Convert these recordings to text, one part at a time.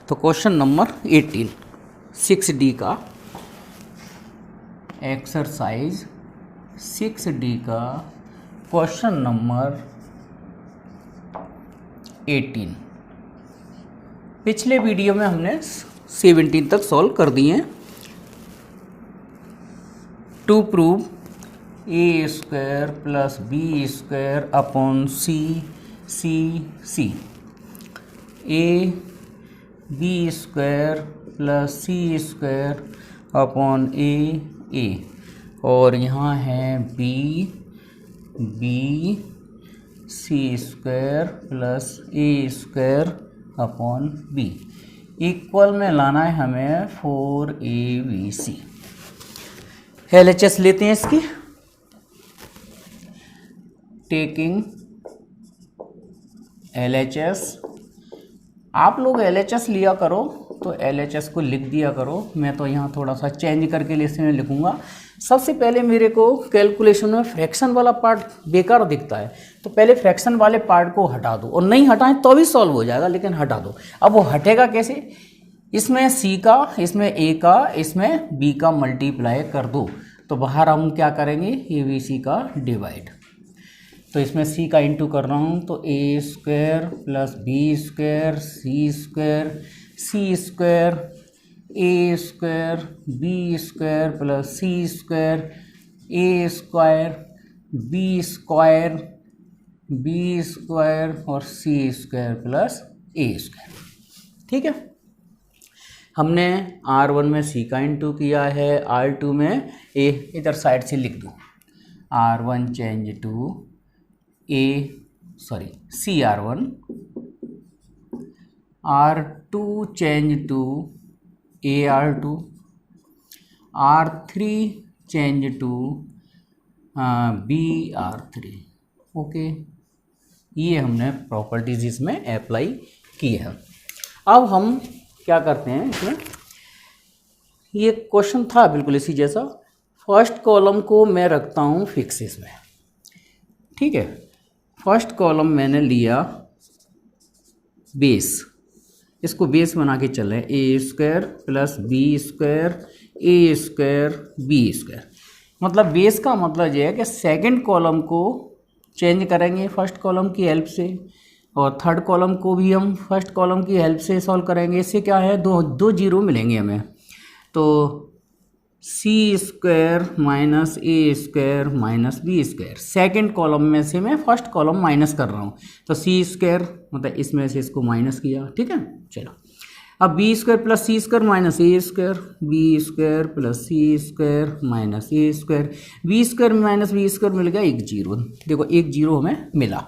तो question number 18 6D का exercise 6D का क्वेश्चन नंबर 18। पिछले वीडियो में हमने 17 तक सॉल्व कर दिए हैं। To prove a² plus b² upon c a b² plus c² upon a और यहाँ है b c² plus a² upon b equal में लाना है हमें 4abc। LHS लेते हैं इसकी। टेकिंग LHS, आप लोग LHS लिया करो तो LHS को लिख दिया करो। मैं तो यहाँ थोड़ा सा चेंज करके इसमें लिखूँगा। सबसे पहले मेरे को कैलकुलेशन में फ्रैक्शन वाला पार्ट बेकार दिखता है, तो पहले फ्रैक्शन वाले पार्ट को हटा दो, और नहीं हटाएं तो भी सॉल्व हो जाएगा, लेकिन हटा दो। अब वो हटेगा कैसे? इसमें C का, इसमें A का, इसमें B का मल्टीप्लाई कर दो, तो बाहर हम क्या करेंगे ABC का डिवाइड। तो इसमें C का इंटू कर रहा हूँ, तो a² plus b² c² a² b² plus c² a² b² और c² प्लस a²। ठीक है, हमने R1 में C का इंटू किया है, R2 में A, इधर साइड से लिख दूँ। R1 change to CR1, R2 change to AR2, R3 change to BR3। Okay, ये हमने प्रॉपर्टीज इसमें अप्लाई की है। अब हम क्या करते हैं, इसमें ये क्वेश्चन था बिल्कुल इसी जैसा। फर्स्ट कॉलम को मैं रखता हूँ फिक्स इसमें। ठीक है, फर्स्ट कॉलम मैंने लिया बेस, इसको बेस बना के चल रहे हैं a² plus b² a² b²। मतलब बेस का मतलब ये है कि सेकंड कॉलम को चेंज करेंगे फर्स्ट कॉलम की हेल्प से, और थर्ड कॉलम को भी हम फर्स्ट कॉलम की हेल्प से सॉल्व करेंगे। इससे क्या है, दो जीरो मिलेंगे हमें। तो c² minus a² minus b², second column में से मैं फर्स्ट कॉलम माइनस कर रहा हूँ, तो c² मतलब इसमें से इसको माइनस किया। ठीक है, चलो अब b² plus c² minus a² b² plus c² minus a², b² minus b² मिल गया एक जीरो। देखो एक जीरो हमें मिला।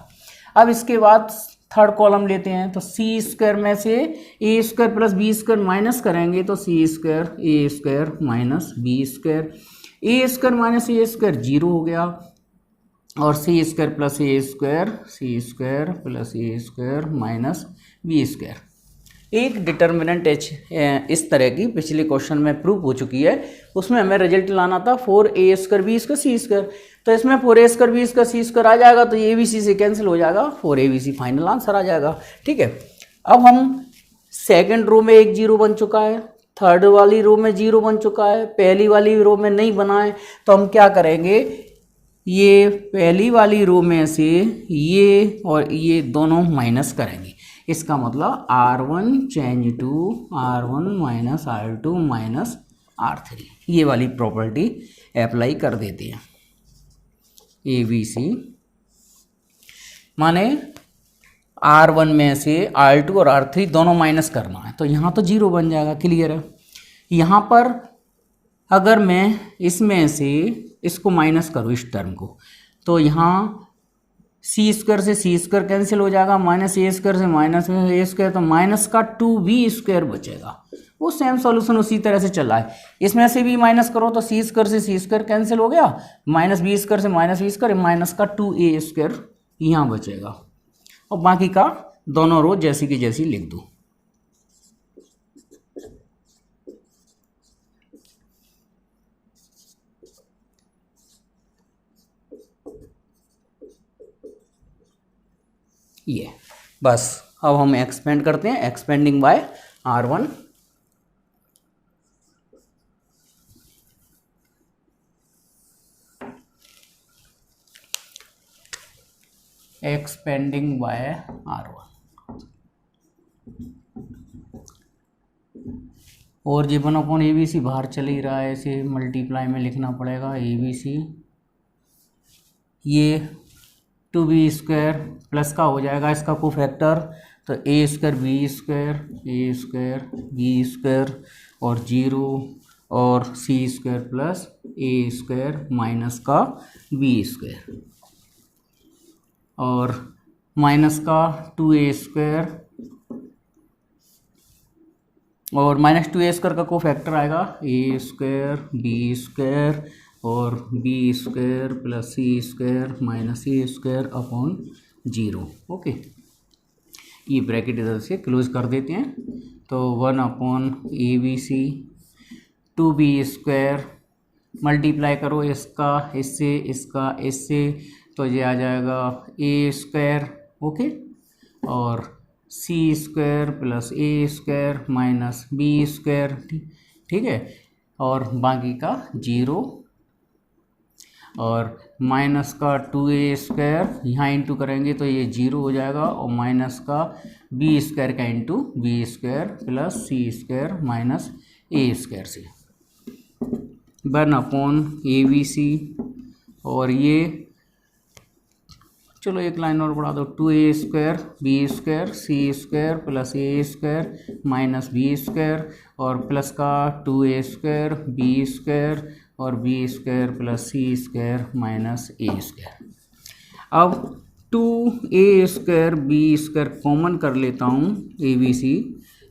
अब इसके बाद थर्ड कॉलम लेते हैं, तो c² में से a² प्लस b² माइनस करेंगे, तो c² a² minus b², a² minus a² zero हो गया, और c² plus a² plus a² minus b²। एक डिटर्मिनेंट h इस तरह की पिछले क्वेश्चन में प्रूव हो चुकी है। उसमें हमें रिजल्ट लाना था 4a² b² c², तो इसमें 4a² b² c² आ जाएगा, तो ये ABC से कैंसिल हो जाएगा, 4abc फाइनल आंसर आ जाएगा। ठीक है, अब हम सेकंड रो में एक जीरो बन चुका है, थर्ड वाली रो में जीरो बन चुका है, पहली वाली रो में नहीं बना है, तो हम क्या करेंगे, ये पहली वाली रो में से ये और ये दोनों माइनस करेंगे। इसका मतलब R1 change to R1 minus R2 minus R3, ये वाली प्रॉपर्टी अप्लाई कर देते हैं। ABC माने R1 में से R2 और R3 दोनों माइनस करना है, तो यहाँ तो जीरो बन जाएगा, क्लियर है। यहाँ पर अगर मैं इसमें से इसको माइनस करूँ इस टर्म को, तो यहाँ c² से c² कैंसिल हो जाएगा, माइनस a² से माइनस a², तो माइनस का 2b² बचेगा। वो सेम सॉल्यूशन उसी तरह से चला है। इसमें से भी माइनस करो तो c² से c² कैंसिल हो गया, माइनस b² से माइनस b², माइनस का 2a² यहाँ बचेगा, और बाकी का दोनों रो जैसी की जैसी लिख दो। ये बस अब हम एक्सपेंड करते हैं, expanding bye R1 expanding bye R1 और जी 1 ए बी सी बाहर चल ही रहा है, इसे मल्टीप्लाई में लिखना पड़ेगा ए बी सी, ये 2b² प्लस का हो जाएगा इसका कोफैक्टर, तो a² b² और 0 और c² प्लस a² माइनस का b² और माइनस का 2a² और -2a² का कोफैक्टर आएगा a² b² और b² plus c² minus a² upon 0। Okay, ये ब्रैकेट इधर से क्लोज कर देते हैं, तो 1/ABC 2b² मल्टीप्लाई करो इसका इससे इसका इससे, तो ये आ जाएगा a²। ओके, और c² plus a² minus b², ठीक है, और बाकी का 0 और माइनस का 2a² यहाँ इंटू करेंगे तो ये 0 हो जाएगा, और माइनस का b² का into b² plus c² minus a² से 1/ABC। और ये चलो एक लाइन और बढ़ा दो, 2a² b² c² plus a² minus b² और प्लस का 2a² b² और b² plus c² minus a²। अब 2a² b² कॉमन कर लेता हूँ ABC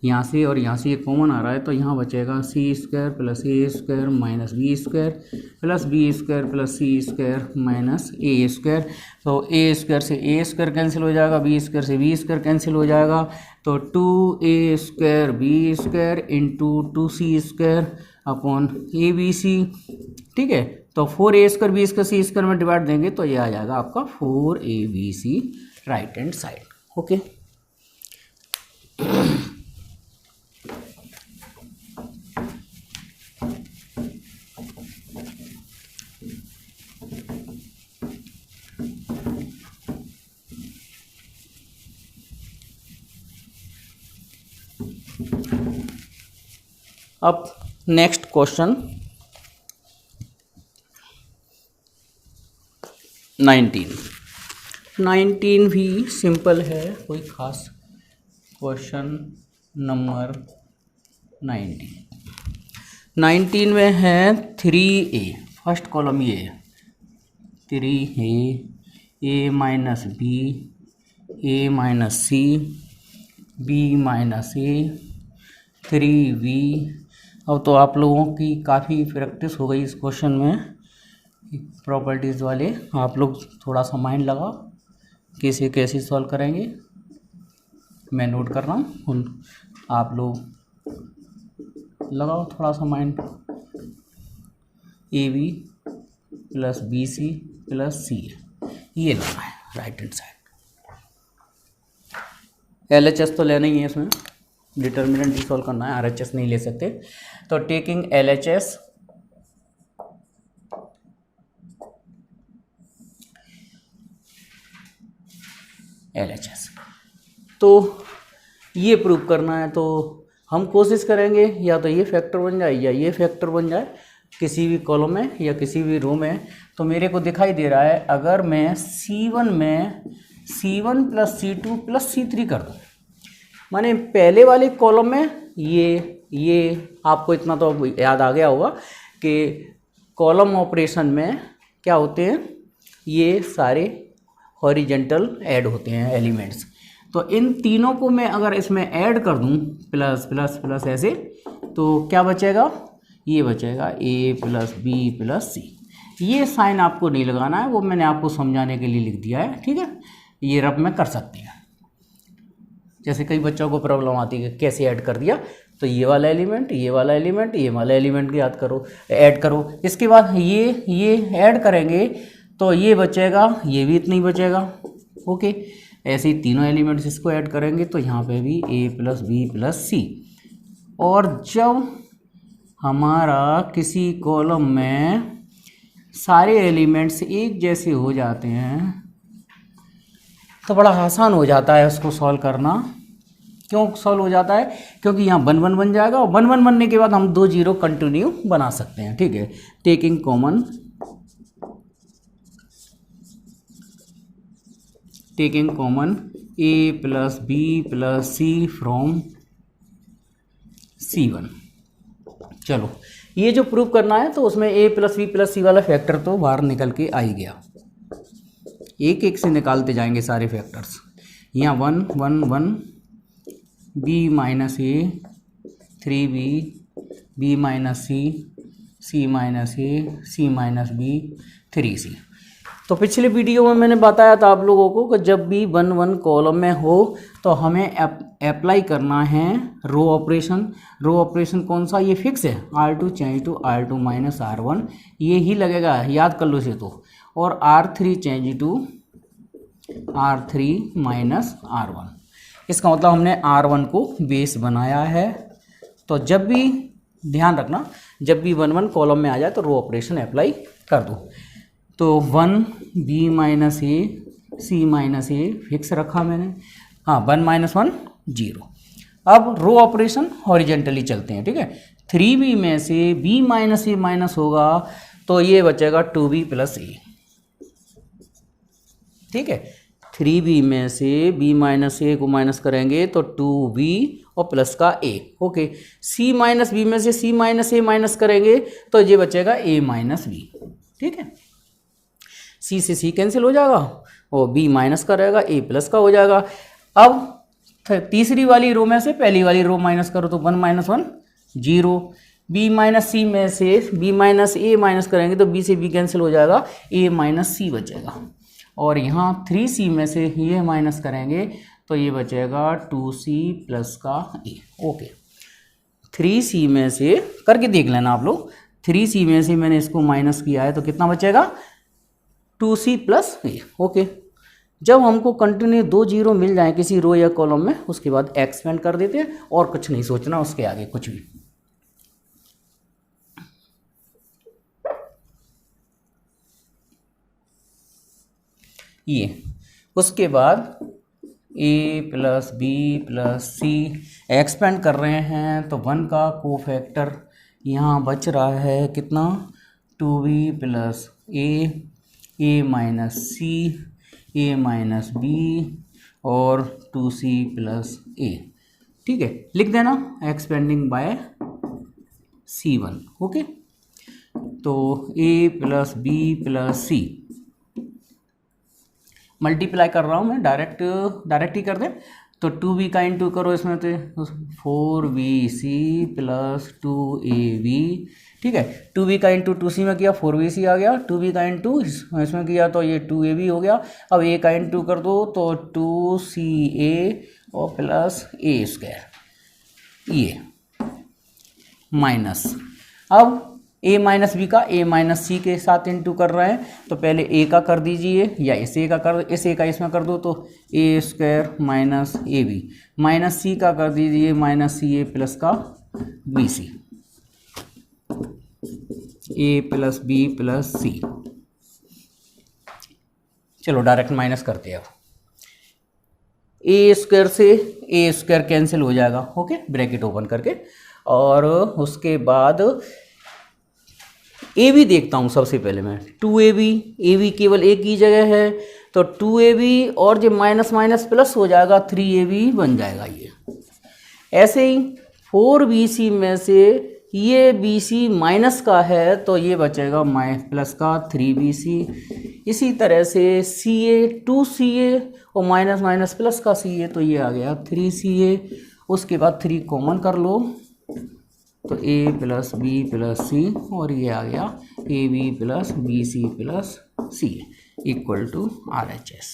यहाँ से, और यहाँ से ये कॉमन आ रहा है, तो यहाँ बचेगा c² plus a² minus b² plus b² plus c² minus a²। तो a² से a² कैंसिल हो जाएगा, b² से b² कैंसिल हो जाएगा, तो 2a² b² into 2c² upon ABC, ठीक है। तो 4a² b² c² में डिवाइड देंगे तो ये आ जाएगा आपका 4ABC right hand side. Okay, अब नेक्स्ट क्वेश्चन 19 भी सिंपल है, कोई खास क्वेश्चन नंबर 19 में है 3a, फर्स्ट कॉलम ये 3a a minus b a minus c b minus a 3b। अब तो आप लोगों की काफ़ी प्रैक्टिस हो गई इस क्वेश्चन में, प्रॉपर्टीज़ वाले, आप लोग थोड़ा सा माइंड लगाओ कैसे कैसे सॉल्व करेंगे, मैं नोट कर रहा हूँ, आप लोग लगाओ थोड़ा सा mind. AB plus BC plus C ये लेना है राइट हैंड साइड। LHS तो लेना ही है, इसमें डिटर्मिनेंट ही सॉल्व करना है, RHS नहीं ले सकते। तो टेकिंग LHS तो ये प्रूव करना है, तो हम कोशिश करेंगे या तो ये फैक्टर बन जाए या ये फैक्टर बन जाए किसी भी कॉलम में या किसी भी रो में। तो मेरे को दिखाई दे रहा है अगर मैं C1 में C1 plus C2 plus C3 कर दूँ, माने पहले वाले कॉलम में ये आपको इतना तो याद आ गया होगा कि कॉलम ऑपरेशन में क्या होते हैं, ये सारे हॉरिजेंटल ऐड होते हैं एलिमेंट्स। तो इन तीनों को मैं अगर इसमें ऐड कर दूं प्लस प्लस प्लस ऐसे, तो क्या बचेगा, ये बचेगा a plus b plus c। ये साइन आपको नहीं लगाना है, वो मैंने आपको समझाने के लिए लिख दिया है, ठीक है। ये रब में कर सकते हैं, जैसे कई बच्चों को प्रॉब्लम आती है कैसे ऐड कर दिया, तो ये वाला एलिमेंट ये वाला एलिमेंट ये वाला एलिमेंट याद करो, ऐड करो, इसके बाद ये ऐड करेंगे तो ये बचेगा, ये भी इतना ही बचेगा। ओके, ऐसे ही तीनों एलिमेंट्स इसको ऐड करेंगे तो यहाँ पे भी a plus b plus c, और जब हमारा किसी कॉलम में सारे एलिमेंट्स एक जैसे हो जाते हैं तो बड़ा आसान हो जाता है उसको सॉल्व करना। क्यों सॉल्व हो जाता है? क्योंकि यहाँ 1 1 बन जाएगा और 1 1 बनने के बाद हम 2 0 कंटिन्यू बना सकते हैं। ठीक है, taking common a plus B plus C from C1। चलो ये जो प्रूव करना है तो उसमें a प्लस बी प्लस सी वाला फैक्टर तो बाहर निकल के आ ही गया। एक एक से निकालते जाएंगे सारे फैक्टर्स। यहाँ 1 1 1 b माइनस ए 3b b माइनस सी c माइनस ए c माइनस बी 3c। तो पिछले वीडियो में मैंने बताया था आप लोगों को कि जब भी 1 1 कॉलम में हो तो हमें अप्लाई करना है रो ऑपरेशन। रो ऑपरेशन कौन सा? ये फिक्स है, R2 change to R2 minus R1, ये ही लगेगा, याद कर लो इसे तो। और R3 change to R3 minus R1। इसका मतलब हमने R1 को बेस बनाया है। तो जब भी ध्यान रखना, जब भी 1 1 कॉलम में आ जाए तो रो ऑपरेशन अप्लाई कर दो। तो 1 b minus A C minus A fix रखा मैंने। हाँ 1 माइनस 1 0। अब रो ऑपरेशन हॉरिजेंटली चलते हैं। ठीक है, 3b में से b माइनस ए माइनस होगा तो ये बचेगा 2b प्लस ए। ठीक है, 3b में से b माइनस ए को माइनस करेंगे तो 2b और प्लस का a। Okay, c minus b में से c माइनस ए माइनस करेंगे तो ये बचेगा a माइनस b। ठीक है, c से c कैंसिल हो जाएगा और b माइनस का रहेगा, a प्लस का हो जाएगा। अब तीसरी वाली रो में से पहली वाली रो माइनस करो तो 1 माइनस 1 0। b माइनस सी में से b माइनस ए माइनस करेंगे तो b से b कैंसिल हो जाएगा, a माइनस सी बचेगा। और यहाँ 3c में से ये माइनस करेंगे तो ये बचेगा 2c प्लस का a। ओके, 3c में से करके देख लेना आप लोग। 3c में से मैंने इसको माइनस किया है तो कितना बचेगा? 2c plus a। ओके, जब हमको कंटिन्यू 2 0 मिल जाए किसी रो या कॉलम में उसके बाद एक्सपेंड कर देते हैं और कुछ नहीं सोचना उसके आगे कुछ भी। ये उसके बाद a plus B plus C expand कर रहे हैं तो 1 का कोफैक्टर यहाँ बच रहा है कितना? 2b plus a minus C a minus B और 2c प्लस a। ठीक है, लिख देना एक्सपेंडिंग बाय C1। ओके, तो a plus B plus C multiply कर रहा हूँ मैं, डायरेक्ट ही कर दें तो 2b का इंटू करो इसमें तो 4bc प्लस 2ab। ठीक है, 2b का इंटू 2c में किया 4bc आ गया, 2b का इंटू इसमें किया तो ये 2ab हो गया। अब a का इंटू कर दो तो 2ca और प्लस a स्क्वायर, ये माइनस। अब a माइनस बी का a माइनस सी के साथ इंटू कर रहे हैं तो पहले a का कर दीजिए या इस a का कर दो, इस a का इसमें कर दो तो a square minus A B, minus C का कर दीजिए माइनस सी ए प्लस का B C, A plus B plus C. चलो डायरेक्ट माइनस करते हैं। अब ए स्क्वायर से ए स्क्वायर कैंसिल हो जाएगा। ओके, ब्रैकेट ओपन करके। और उसके बाद ए बी देखता हूँ सबसे पहले मैं, 2ab, ए बी केवल एक ही जगह है तो 2ab और जो माइनस माइनस प्लस हो जाएगा 3ab बन जाएगा। ये ऐसे ही 4bc में से ये bc माइनस का है तो ये बचेगा प्लस का 3bc। इसी तरह से ca 2ca और माइनस माइनस प्लस का ca तो ये आ गया 3ca। उसके बाद 3 कॉमन कर लो तो a plus B plus C और ये आ गया A B plus B C plus C equal to RHS,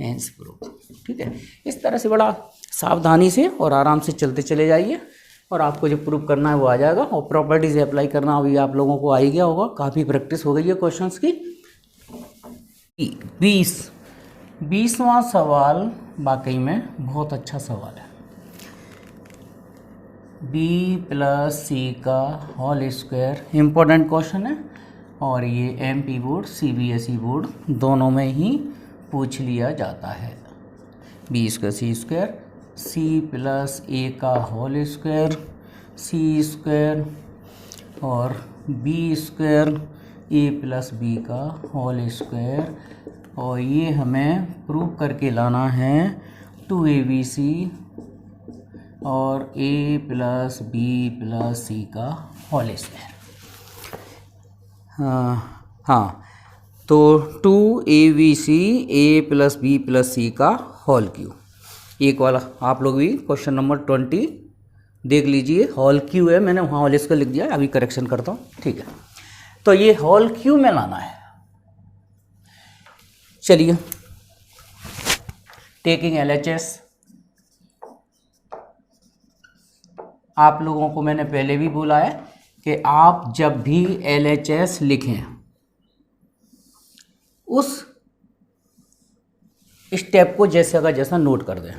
hence proof. ठीक है, इस तरह से बड़ा सावधानी से और आराम से चलते चले जाइए और आपको जो प्रूफ करना है वो आ जाएगा। और प्रॉपर्टीज अप्लाई करना अभी आप लोगों को आ ही गया होगा, काफ़ी प्रैक्टिस हो गई है क्वेश्चंस की। 20वां सवाल वाकई में बहुत अच्छा सवाल है। बी प्लस सी का होल स्क्वायर, इम्पोर्टेंट क्वेश्चन है और ये एमपी बोर्ड सीबीएसई बोर्ड दोनों में ही पूछ लिया जाता है। B square C plus A का होल स्क्वायर सी स्क्वायर और बी स्क्वायर ए प्लस बी का होल स्क्वायर, और ये हमें प्रूव करके लाना है 2abc और a plus B plus C का होल स्क्वायर। हाँ, तो 2abc a plus B plus C का होल क्यू। एक वाला आप लोग भी क्वेश्चन नंबर 20 देख लीजिए, होल क्यू है, मैंने वहाँ होल स्क्वायर लिख दिया है, अभी करेक्शन करता हूँ, ठीक है। तो ये होल क्यू में लाना है। चलिए, टेकिंग LHS, आप लोगों को मैंने पहले भी बोला है कि आप जब भी LHS लिखें उस स्टेप को जैसा का जैसा नोट कर दें,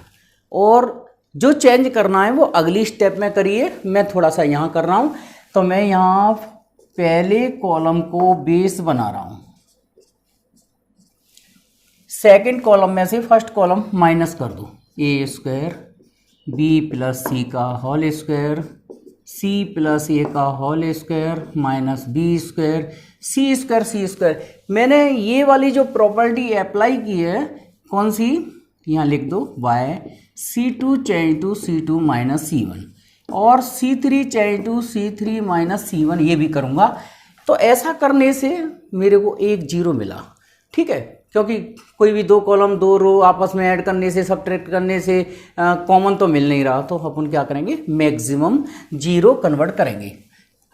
और जो चेंज करना है वो अगली स्टेप में करिए। मैं थोड़ा सा यहाँ कर रहा हूँ, तो मैं यहाँ पहले कॉलम को बेस बना रहा हूँ, सेकंड कॉलम में से फर्स्ट कॉलम माइनस कर दूँ, A square B plus C का whole square C plus A का whole square minus B square C square. मैंने ये वाली जो प्रॉपर्टी अप्लाई की है, कौन सी, यहाँ लिख दो, y C2 change to C2 minus C1 और C3 change to C3 minus C1, ये भी करूँगा। तो ऐसा करने से मेरे को एक जीरो मिला, ठीक है, क्योंकि कोई भी दो कॉलम दो रो आपस में ऐड करने से सब्ट्रैक्ट करने से कॉमन तो मिल नहीं रहा, तो अपन क्या करेंगे, मैक्सिमम जीरो कन्वर्ट करेंगे।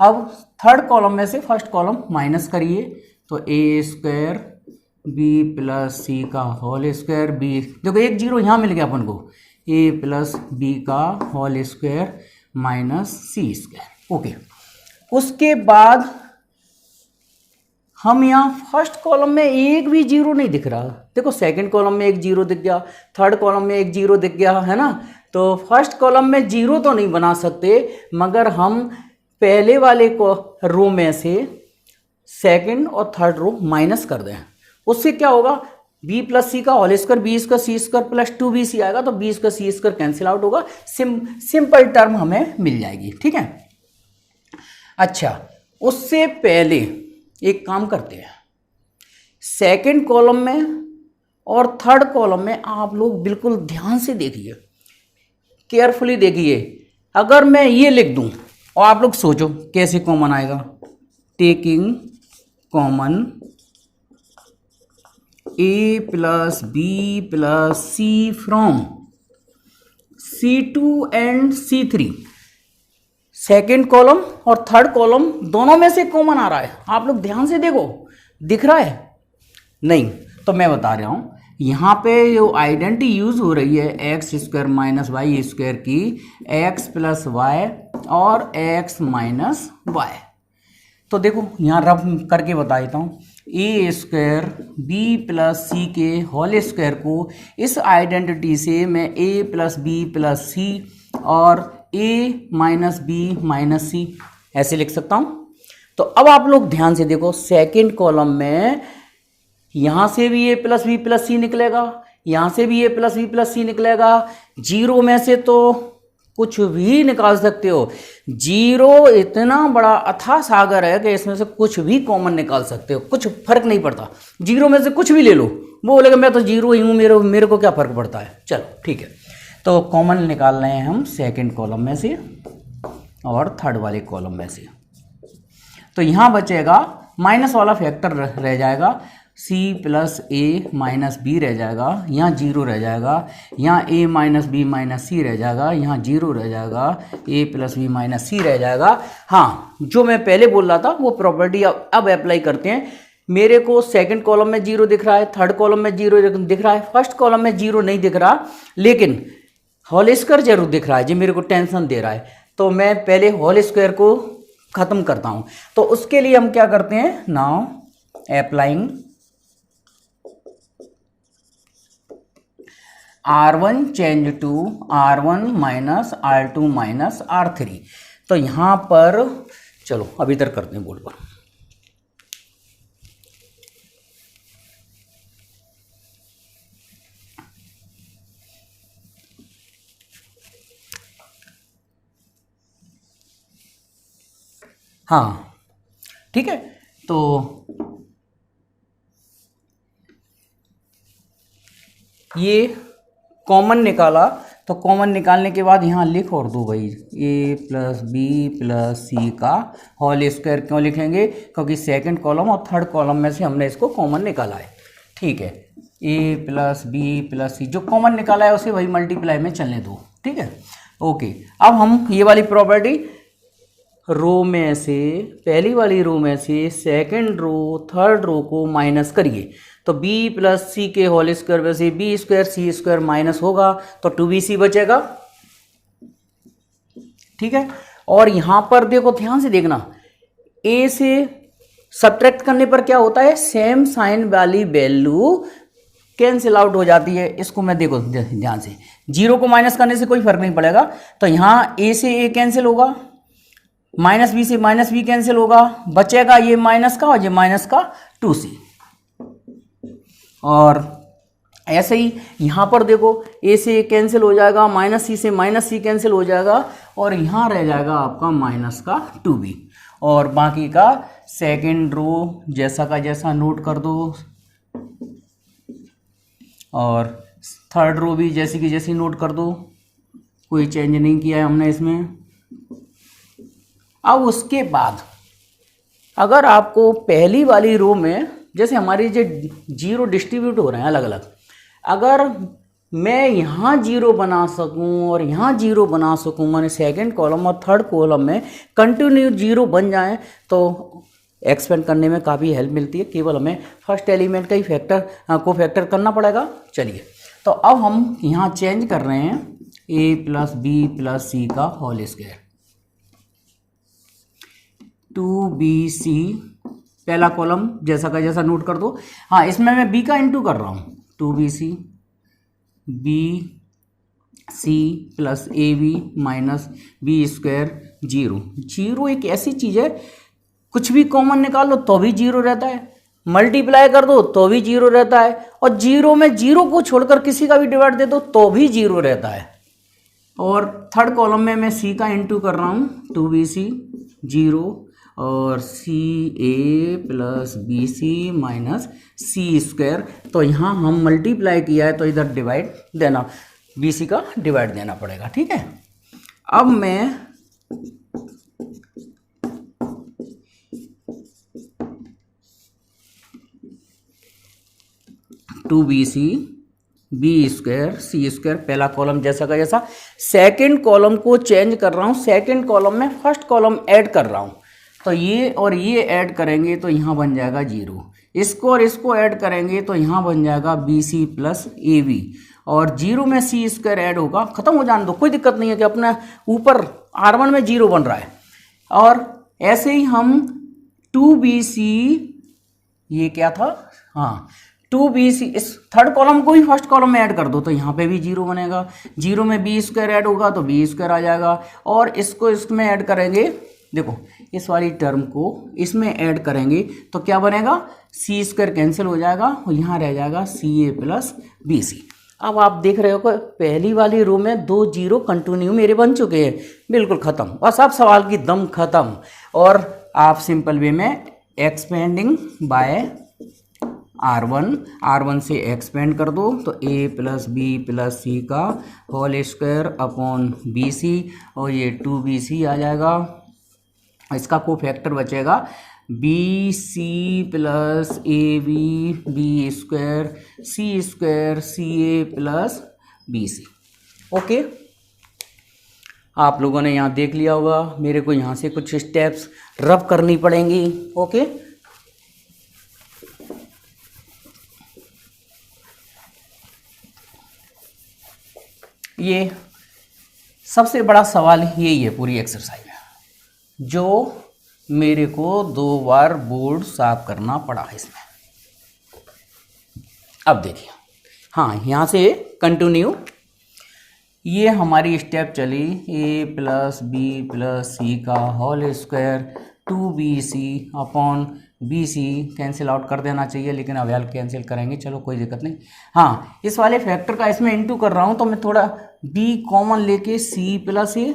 अब थर्ड कॉलम में से फर्स्ट कॉलम माइनस करिए, तो ए स्क्वायर बी प्लस सी का होल स्क्वायर बी, देखो एक जीरो यहाँ मिल गया अपन को, ए प्लस बी का होल स्क्वायर माइनस सी स्क्वायर, ओके। उसके बाद हम यहाँ फर्स्ट कॉलम में एक भी जीरो नहीं दिख रहा, देखो सेकंड कॉलम में एक जीरो दिख गया, थर्ड कॉलम में एक जीरो दिख गया, है ना। तो फर्स्ट कॉलम में जीरो तो नहीं बना सकते, मगर हम पहले वाले को रो में से सेकंड और थर्ड रो माइनस कर दें, उससे क्या होगा, बी प्लस सी का whole square B square C square plus 2bc आएगा, तो B square C square cancel out होगा, सिंपल टर्म हमें मिल जाएगी, ठीक है। अच्छा, उससे पहले एक काम करते हैं, सेकंड कॉलम में और थर्ड कॉलम में आप लोग बिल्कुल ध्यान से देखिए, केयरफुली देखिए। अगर मैं ये लिख दूं और आप लोग सोचो कैसे कॉमन आएगा, taking common A plus B plus C from C2 and C3, second column और थर्ड कॉलम दोनों में से कॉमन आ रहा है, आप लोग ध्यान से देखो, दिख रहा है नहीं, तो मैं बता रहा हूं, यहाँ पे जो आइडेंटिटी यूज हो रही है X square minus Y square की, एक्स प्लस वाई और एक्स माइनस वाई। तो देखो यहाँ रफ करके बता देता हूँ, A square B plus C के होल स्क्वायर को इस आइडेंटिटी से मैं A plus B plus C और A minus B minus C ऐसे लिख सकता हूँ। तो अब आप लोग ध्यान से देखो, सेकंड कॉलम में यहाँ से भी ए प्लस बी प्लस सी निकलेगा, यहाँ से भी ए प्लस बी प्लस सी निकलेगा, जीरो में से तो कुछ भी निकाल सकते हो, जीरो इतना बड़ा अथाह सागर है कि इसमें से कुछ भी कॉमन निकाल सकते हो, कुछ फर्क नहीं पड़ता, जीरो में से कुछ भी ले लो, वो बोलेगा मैं तो जीरो ही हूँ, मेरे को क्या फर्क पड़ता है। चलो ठीक है, तो कॉमन निकाल रहे हैं हम सेकंड कॉलम में से और थर्ड वाले कॉलम में से। तो यहाँ बचेगा माइनस वाला फैक्टर रह जाएगा, सी प्लस ए माइनस बी रह जाएगा, यहाँ जीरो रह जाएगा, यहाँ ए माइनस बी माइनस सी रह जाएगा, यहाँ जीरो रह जाएगा, ए प्लस बी माइनस सी रह जाएगा। हाँ, जो मैं पहले बोल रहा था वो प्रॉपर्टी अब अप्लाई करते हैं। मेरे को सेकंड कॉलम में जीरो दिख रहा है, थर्ड कॉलम में जीरो दिख रहा है, फर्स्ट कॉलम में जीरो नहीं दिख रहा, लेकिन होल स्क्वायर जरूर दिख रहा है जो मेरे को टेंशन दे रहा है। तो मैं पहले होल स्क्वायर को ख़त्म करता हूँ। तो उसके लिए हम क्या करते हैं, now applying R1 change to R1 minus R2 minus R3। तो यहाँ पर चलो अब इधर करते हैं बोर्ड पर। हाँ ठीक है, तो ये कॉमन निकाला, तो कॉमन निकालने के बाद यहाँ लिख और दो भाई a plus B plus C का होल स्क्वायर। क्यों लिखेंगे? क्योंकि सेकंड कॉलम और थर्ड कॉलम में से हमने इसको कॉमन निकाला है। ठीक है, a प्लस बी प्लस सी जो कॉमन निकाला है उसे वही मल्टीप्लाई में चलने दो। ठीक है, ओके। अब हम ये वाली प्रॉपर्टी रो में से, पहली वाली रो में से सेकंड रो थर्ड रो को माइनस करिए, तो b प्लस सी के होल स्क्वायर में से B square C square minus होगा तो 2bc बचेगा। ठीक है, और यहां पर देखो, ध्यान से देखना, a से सब्ट्रैक्ट करने पर क्या होता है, सेम साइन वाली वैल्यू कैंसिल आउट हो जाती है। इसको मैं देखो ध्यान से, जीरो को माइनस करने से कोई फर्क नहीं पड़ेगा, तो यहां a से a कैंसिल होगा, माइनस बी से माइनस बी कैंसिल होगा, बचेगा ये माइनस का और ये माइनस का 2c। और ऐसे ही यहाँ पर देखो a से a कैंसिल हो जाएगा, माइनस सी से माइनस सी कैंसिल हो जाएगा, और यहाँ रह जाएगा आपका माइनस का 2b। और बाकी का सेकंड रो जैसा का जैसा नोट कर दो, और थर्ड रो भी जैसी की जैसी नोट कर दो, कोई चेंज नहीं किया है हमने इसमें। अब उसके बाद अगर आपको पहली वाली रो में, जैसे हमारी जो जीरो डिस्ट्रीब्यूट हो रहे हैं अलग अलग, अगर मैं यहाँ जीरो बना सकूँ और यहाँ जीरो बना सकूँ, माने सेकंड कॉलम और थर्ड कॉलम में कंटिन्यू जीरो बन जाएं, तो एक्सपेंड करने में काफ़ी हेल्प मिलती है। केवल हमें फर्स्ट एलिमेंट का ही फैक्टर करना पड़ेगा। चलिए, तो अब हम यहाँ चेंज कर रहे हैं a plus B plus C का होल स्क्वायर, 2bc पहला कॉलम जैसा का जैसा नोट कर दो। हाँ, इसमें मैं b का इंटू कर रहा हूँ, 2bc bc plus ab minus B square. Zero एक ऐसी चीज़ है, कुछ भी कॉमन निकाल लो तो भी जीरो रहता है, मल्टीप्लाई कर दो तो भी जीरो रहता है, और जीरो में जीरो को छोड़कर किसी का भी डिवाइड दे दो तो भी जीरो रहता है। और थर्ड कॉलम में मैं c का इंटू कर रहा हूँ, 2bc 0 और सी A plus B C minus C square. तो यहाँ हम मल्टीप्लाई किया है तो इधर डिवाइड देना, बी सी का डिवाइड देना पड़ेगा। ठीक है, अब मैं two B C B square C square पहला कॉलम जैसा का जैसा, सेकेंड कॉलम को चेंज कर रहा हूँ, सेकेंड कॉलम में फर्स्ट कॉलम ऐड कर रहा हूँ, तो ये और ये ऐड करेंगे तो यहाँ बन जाएगा 0, इसको और इसको ऐड करेंगे तो यहाँ बन जाएगा B C plus A B, और 0 में सी स्क्वायर ऐड होगा, खत्म हो जाने दो, कोई दिक्कत नहीं है कि अपना ऊपर R1 में 0 बन रहा है। और ऐसे ही हम 2bc, ये क्या था, हाँ 2bc, इस थर्ड कॉलम को ही फर्स्ट कॉलम में ऐड कर दो तो यहाँ पे भी 0 बनेगा, 0 में बी स्क्वायर ऐड होगा तो बी स्क्वायर आ जाएगा, और इसको इसमें ऐड करेंगे, देखो इस वाली टर्म को इसमें ऐड करेंगे तो क्या बनेगा, सी स्क्वायर कैंसिल हो जाएगा और यहाँ रह जाएगा सी ए प्लस बी सी। अब आप देख रहे हो कि पहली वाली रो में 2 0 कंटिन्यू मेरे बन चुके हैं, बिल्कुल ख़त्म, बस अब सवाल की दम ख़त्म। और आप सिंपल वे में एक्सपेंडिंग बाय R1 से एक्सपेंड कर दो तो a plus B plus C का whole square upon B C, और ये 2bc आ जाएगा, इसका को फैक्टर बचेगा B C plus A B B square C A plus B C. Okay, आप लोगों ने यहाँ देख लिया होगा, मेरे को यहाँ से कुछ स्टेप्स रब करनी पड़ेंगी। ओके, ये सबसे बड़ा सवाल यही है पूरी एक्सरसाइज में, जो मेरे को 2 बार बोर्ड साफ करना पड़ा है इसमें। अब देखिए, हाँ यहाँ से कंटिन्यू, ये हमारी स्टेप चली A plus B plus C का whole square 2bc upon bc, cancel out कर देना चाहिए लेकिन अब यार कैंसिल करेंगे, चलो कोई दिक्कत नहीं। हाँ, इस वाले फैक्टर का इसमें इंटू कर रहा हूँ तो मैं थोड़ा b कॉमन लेके c प्लस ए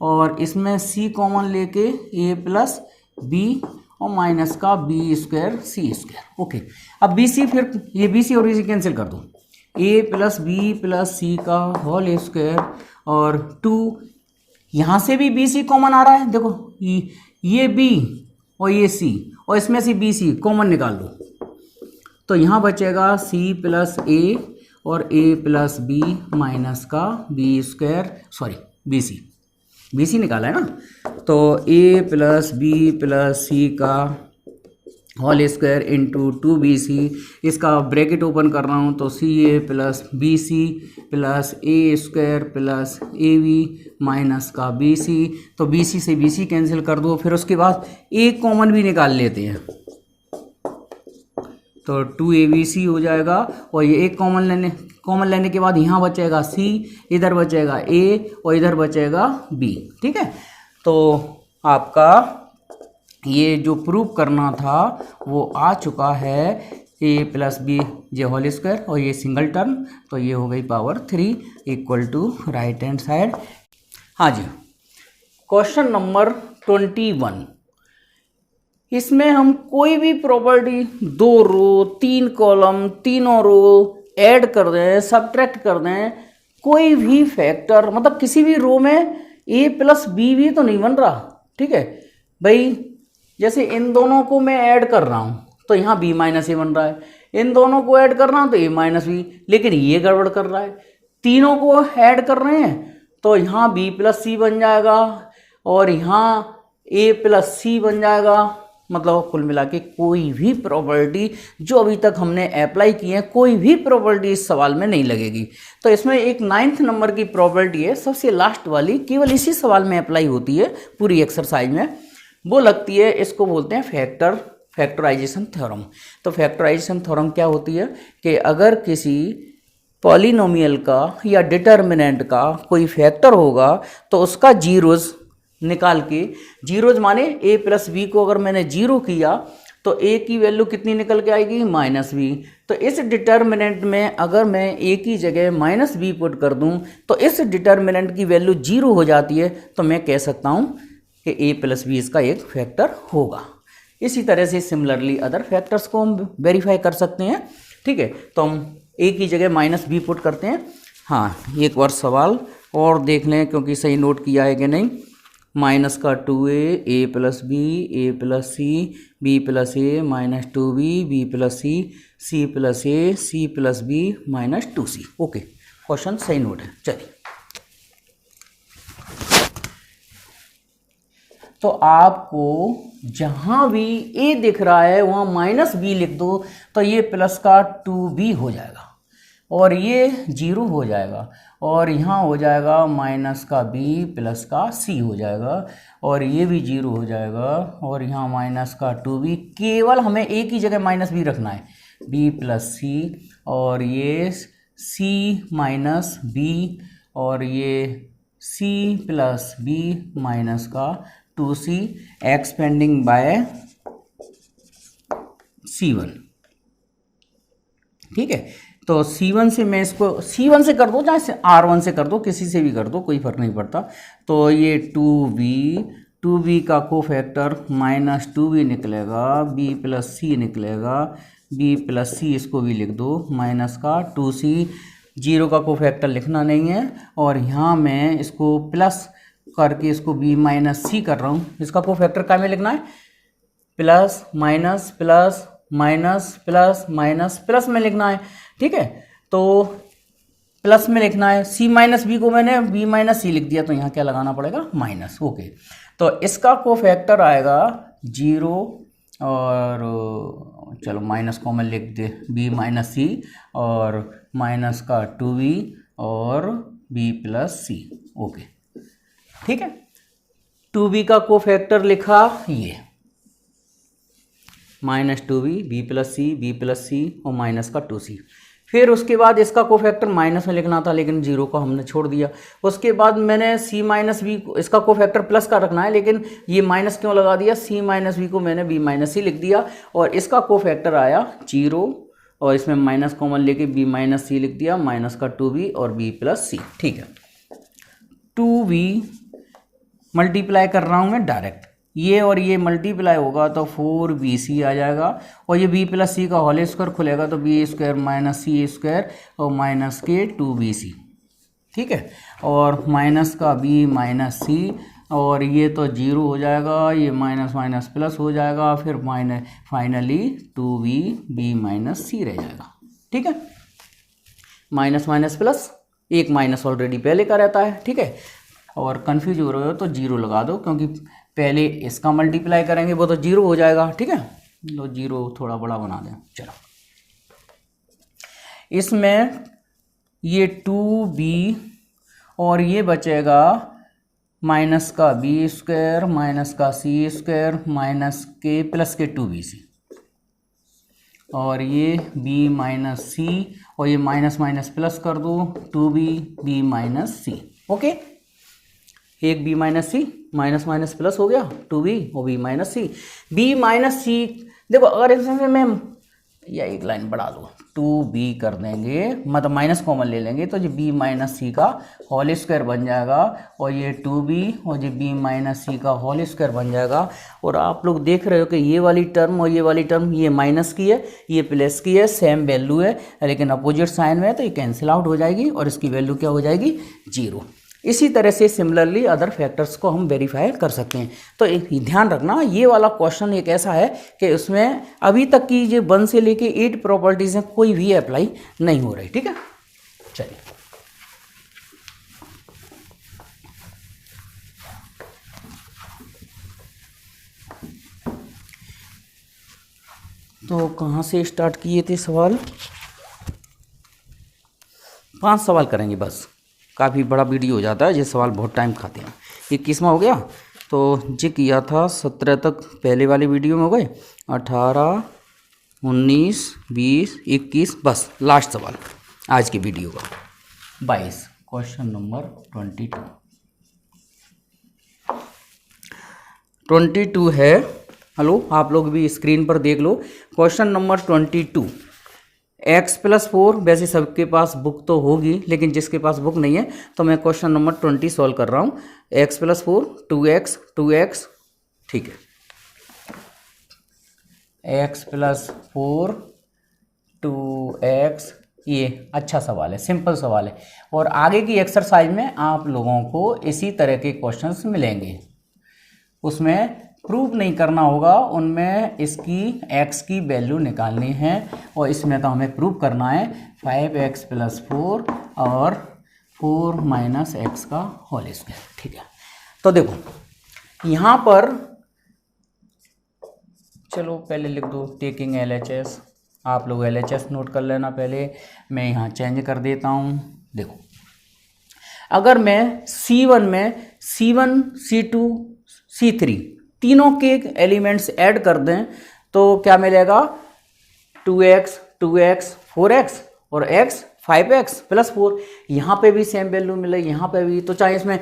और इसमें c कॉमन लेके a प्लस b और माइनस का B square C square. Okay, अब बी सी, फिर ये बी सी और बी सी कैंसिल कर दो, ए प्लस बी प्लस सी का होल स्क्वायर और 2, यहाँ से भी बी सी कॉमन आ रहा है, देखो ये बी और ये सी और इसमें से बी सी कॉमन निकाल दो तो यहाँ बचेगा सी प्लस ए और ए प्लस बी माइनस का B square, sorry B C निकाला है ना, तो A plus B plus C का होल स्क्वायर इंटू 2bc, इसका ब्रैकेट ओपन कर रहा हूँ तो C A plus B C plus A square plus A B minus का बी सी, तो बी सी से बी सी कैंसिल कर दो, फिर उसके बाद ए कॉमन भी निकाल लेते हैं तो 2abc हो जाएगा और ये एक कॉमन लेने के बाद यहाँ बचेगा c, इधर बचेगा a और इधर बचेगा b। ठीक है, तो आपका ये जो प्रूव करना था वो आ चुका है, a प्लस बी जे होल स्क्वायर और ये सिंगल टर्म, तो ये हो गई power 3 equal to right hand side. हाँ जी, क्वेश्चन नंबर 21, इसमें हम कोई भी प्रॉपर्टी 2 रो 3 कॉलम तीनों रो ऐड कर दें, सब्ट्रैक्ट कर दें, कोई भी फैक्टर मतलब किसी भी रो में a प्लस बी भी तो नहीं बन रहा। ठीक है भाई, जैसे इन दोनों को मैं ऐड कर रहा हूँ तो यहाँ b माइनस ए बन रहा है, इन दोनों को ऐड कर रहा हूँ तो a माइनस बी, लेकिन ये गड़बड़ कर रहा है, तीनों को ऐड कर रहे हैं तो यहाँ b प्लस सी बन जाएगा और यहाँ a प्लस सी बन जाएगा। मतलब कुल मिला के कोई भी प्रॉपर्टी जो अभी तक हमने अप्लाई की है, कोई भी प्रॉपर्टी इस सवाल में नहीं लगेगी। तो इसमें एक 9th नंबर की प्रॉपर्टी है, सबसे लास्ट वाली, केवल इसी सवाल में अप्लाई होती है पूरी एक्सरसाइज में, वो लगती है, इसको बोलते हैं फैक्टराइजेशन थ्योरम। तो फैक्टराइजेशन थ्योरम क्या होती है कि अगर किसी पॉलिनोमियल का या डिटर्मिनेंट का कोई फैक्टर होगा तो उसका जीरोज निकाल के, जीरोज माने a प्लस बी को अगर मैंने जीरो किया तो a की वैल्यू कितनी निकल के आएगी, माइनस बी। तो इस डिटर्मिनेंट में अगर मैं a की जगह माइनस बी पुट कर दूं तो इस डिटर्मिनेंट की वैल्यू जीरो हो जाती है, तो मैं कह सकता हूं कि a प्लस बी इसका एक फैक्टर होगा। इसी तरह से सिमिलरली अदर फैक्टर्स को हम वेरीफाई कर सकते हैं। ठीक है, तो हम a की जगह माइनस बी पुट करते हैं। हाँ, एक बार सवाल और देख लें क्योंकि सही नोट किया है कि नहीं। माइनस का 2a, a plus B, A plus C, B plus A minus 2b, B plus C, C plus A, C plus B minus 2c। Okay, question सही नोट है। चलिए, तो आपको जहां भी a दिख रहा है वहां माइनस बी लिख दो तो ये प्लस का 2b हो जाएगा और ये जीरो हो जाएगा और यहाँ हो जाएगा माइनस का b प्लस का c हो जाएगा और ये भी जीरो हो जाएगा और यहाँ माइनस का 2b, केवल हमें a की जगह माइनस b रखना है, b प्लस c और ये c माइनस b और ये c प्लस b माइनस का 2c एक्सपेंडिंग बाय c1। ठीक है, तो C1 से मैं इसको C1 से कर दो, चाहे R1 से कर दो, किसी से भी कर दो, कोई फर्क नहीं पड़ता। तो ये 2b का कोफैक्टर माइनस 2b निकलेगा, b प्लस सी निकलेगा, b प्लस सी इसको भी लिख दो, माइनस का 2c, जीरो का कोफैक्टर लिखना नहीं है और यहाँ मैं इसको प्लस करके इसको b माइनस सी कर रहा हूँ। इसका कोफैक्टर क्या में लिखना है, plus minus plus minus plus minus plus में लिखना है। ठीक है, तो प्लस में लिखना है, c माइनस बी को मैंने b माइनस सी लिख दिया तो यहाँ क्या लगाना पड़ेगा, माइनस। ओके, तो इसका कोफैक्टर आएगा 0 और चलो माइनस कॉमन लिख दे, b माइनस सी और माइनस का 2b और b प्लस सी। ओके, ठीक है, 2b का कोफैक्टर लिखा ये minus 2b, B plus C और माइनस का 2c। फिर उसके बाद इसका कोफैक्टर माइनस में लिखना था, लेकिन जीरो को हमने छोड़ दिया। उसके बाद मैंने सी माइनस बी, इसका कोफैक्टर प्लस का रखना है, लेकिन ये माइनस क्यों लगा दिया, सी माइनस बी को मैंने बी माइनस सी लिख दिया, और इसका कोफैक्टर आया जीरो, और इसमें माइनस कॉमन लेके बी माइनस सी लिख दिया, माइनस का 2b और b प्लस सी। ठीक है, 2b मल्टीप्लाई कर रहा हूँ मैं डायरेक्ट, ये और ये मल्टीप्लाई होगा तो 4bc आ जाएगा, और ये b प्लस सी का होल स्क्वायर खुलेगा तो b स्क्वायर माइनस सी स्क्वायर और माइनस के 2bc। ठीक है, और माइनस का b माइनस सी, और ये तो जीरो हो जाएगा, ये माइनस माइनस प्लस हो जाएगा, फिर minus finally 2b b minus c रह जाएगा। ठीक है, माइनस माइनस प्लस, एक माइनस ऑलरेडी पहले का रहता है। ठीक है, और कंफ्यूज हो रहे हो तो जीरो लगा दो, क्योंकि पहले इसका मल्टीप्लाई करेंगे वो तो जीरो हो जाएगा। ठीक है, लो जीरो थोड़ा बड़ा बना दें। चलो, इसमें ये 2b और ये बचेगा माइनस का b स्क्वायर माइनस का c स्क्वायर माइनस के प्लस के 2bc, और ये b माइनस सी, और ये माइनस माइनस प्लस कर दो 2b b माइनस सी। ओके, एक b माइनस सी, माइनस माइनस प्लस हो गया 2b और b माइनस सी। b माइनस सी, देखो अगर इसमें मैं या एक लाइन बढ़ा दो 2b कर देंगे, मतलब माइनस कॉमन ले लेंगे तो ये b माइनस सी का होल स्क्वायर बन जाएगा, और ये 2b और ये b माइनस सी का होल स्क्वायर बन जाएगा। और आप लोग देख रहे हो कि ये वाली टर्म और ये वाली टर्म, ये माइनस की है ये प्लस की है, सेम वैल्यू है, लेकिन अपोजिट साइन में है तो ये कैंसिल आउट हो जाएगी और इसकी वैल्यू क्या हो जाएगी, जीरो। इसी तरह से सिमिलरली अदर फैक्टर्स को हम वेरीफाई कर सकते हैं। तो ध्यान रखना, ये वाला क्वेश्चन एक ऐसा है कि उसमें अभी तक की जो 1 से लेके 8 प्रॉपर्टीज हैं कोई भी अप्लाई नहीं हो रही। ठीक है, चलिए तो कहाँ से स्टार्ट किए थे सवाल, 5 सवाल करेंगे बस, काफ़ी बड़ा वीडियो हो जाता है, ये सवाल बहुत टाइम खाते हैं। 21वां हो गया, तो ये किया था 17 तक पहले वाली वीडियो में हो गए, 18 19 20 21, बस लास्ट सवाल आज की वीडियो का 22, क्वेश्चन नंबर 22 है। हेलो, आप लोग भी स्क्रीन पर देख लो, क्वेश्चन नंबर 22, x प्लस 4, वैसे सबके पास बुक तो होगी, लेकिन जिसके पास बुक नहीं है तो मैं क्वेश्चन नंबर 20 सॉल्व कर रहा हूँ। x प्लस 4 2x, ठीक है, x प्लस 4 2x, ये अच्छा सवाल है, सिंपल सवाल है, और आगे की एक्सरसाइज में आप लोगों को इसी तरह के क्वेश्चंस मिलेंगे, उसमें प्रूव नहीं करना होगा, उनमें इसकी x की वैल्यू निकालनी है, और इसमें तो हमें प्रूव करना है 5x प्लस 4 और 4 माइनस एक्स का होल स्क्वायर। ठीक है, तो देखो यहाँ पर, चलो पहले लिख दो टेकिंग LHS, आप लोग LHS नोट कर लेना पहले, मैं यहाँ चेंज कर देता हूँ। देखो अगर मैं C1 में C1 C2 C3 तीनों के एलिमेंट्स ऐड कर दें तो क्या मिलेगा, 2x 2x 4x और x 5x प्लस 4। यहाँ पे भी सेम वैल्यू मिले, यहाँ पे भी, तो चाहे इसमें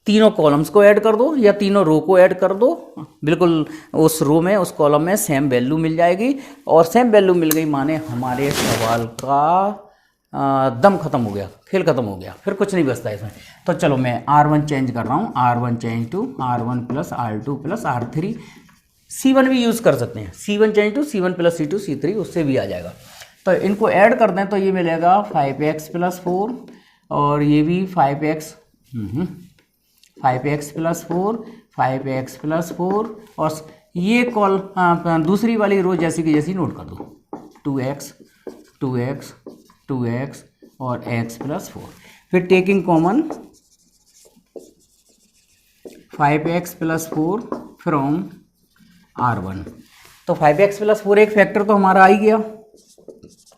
तीनों कॉलम्स को ऐड कर दो या तीनों रो को ऐड कर दो, बिल्कुल उस रो में उस कॉलम में सेम वैल्यू मिल जाएगी, और सेम वैल्यू मिल गई माने हमारे सवाल का दम खत्म हो गया, खेल खत्म हो गया, फिर कुछ नहीं बचता इसमें। तो चलो मैं R1 चेंज कर रहा हूँ, R1 change to R1 plus R2 plus R3, C1 भी यूज़ कर सकते हैं, C1 change to C1 plus C2 C3, उससे भी आ जाएगा। तो इनको ऐड कर दें तो ये मिलेगा 5x प्लस 4, और ये भी 5x 5x plus 4 5x plus 4, और ये कॉल दूसरी वाली रो जैसी की जैसी नोट कर दो, 2x 2x 2x और x प्लस 4, फिर taking common 5x plus 4 from R1, तो 5x प्लस 4 एक फैक्टर तो हमारा आ ही गया,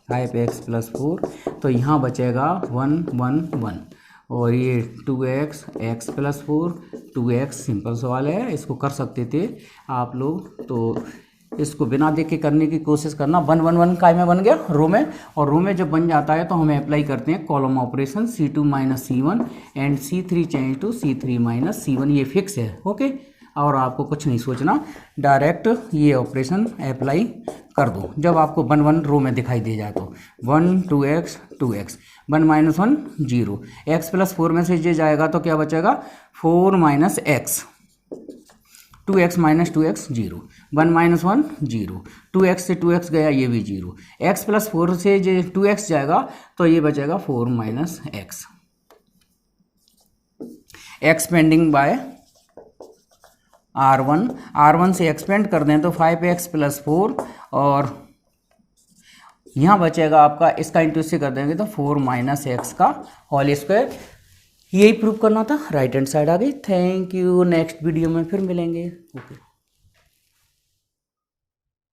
5x प्लस 4, तो यहाँ बचेगा 1 1 1, और ये 2x x plus 4 2x, simple सवाल है, इसको कर सकते थे आप लोग। तो इसको बिना देख के करने की कोशिश करना। 1 1 1 काय में बन गया, रो में, और रो में जब बन जाता है तो हमें अप्लाई करते हैं column operation C2 minus C1 and C3 change to C3 minus C1, ये फिक्स है। ओके, और आपको कुछ नहीं सोचना, डायरेक्ट ये ऑपरेशन अप्लाई कर दो जब आपको 1 1 रो में दिखाई दे जाए तो। 1 2x 2x 1 minus 1 0, x plus 4 में से ये जाएगा तो क्या बचेगा 4 minus x, 2x minus 2x 0, 1 minus 1 0, 2x से 2x गया ये भी 0, x प्लस 4 से जो 2x जाएगा तो ये बचेगा 4 minus x, expanding bye R1 से एक्सपेंड कर दें तो 5x प्लस 4, और यहाँ बचेगा आपका, इसका इंटू से कर देंगे तो 4 माइनस x का होल स्क्वायर। यही प्रूव करना था, राइट हैंड साइड आ गई। थैंक यू, नेक्स्ट वीडियो में फिर मिलेंगे। ओके।